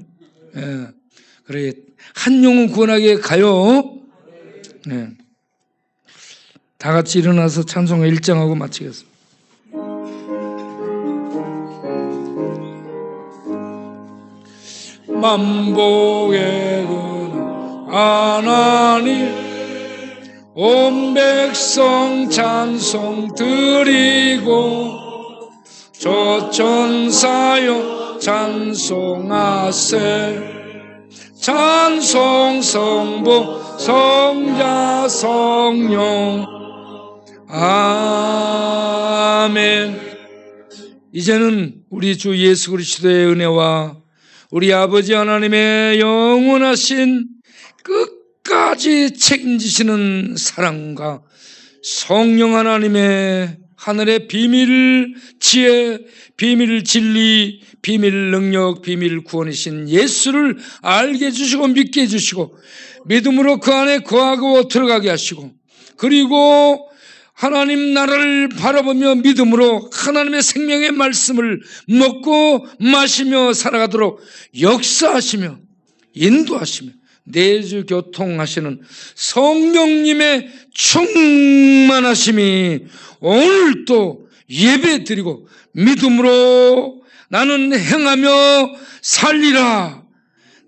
그래 한 영혼 구원하게 가요. 다 같이 일어나서 찬송 1장하고 마치겠습니다. 만복의 하나님 온 백성 찬송 드리고 조천사여 찬송하세 찬송 성부 성자 성령 아멘. 이제는 우리 주 예수 그리스도의 은혜와 우리 아버지 하나님의 영원하신 끝까지 책임지시는 사랑과 성령 하나님의 하늘의 비밀 지혜, 비밀 진리, 비밀 능력, 비밀 구원이신 예수를 알게 해주시고 믿게 해주시고 믿음으로 그 안에 거하고 들어가게 하시고 그리고 하나님 나라를 바라보며 믿음으로 하나님의 생명의 말씀을 먹고 마시며 살아가도록 역사하시며 인도하시며 내주 교통하시는 성령님의 충만하심이 오늘도 예배드리고 믿음으로 나는 행하며 살리라.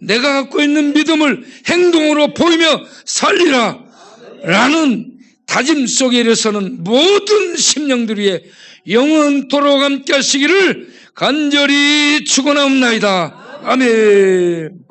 내가 갖고 있는 믿음을 행동으로 보이며 살리라 라는 다짐 속에 일어서는 모든 심령들 위에 영원토록 함께 하시기를 간절히 축원하옵나이다. 아멘.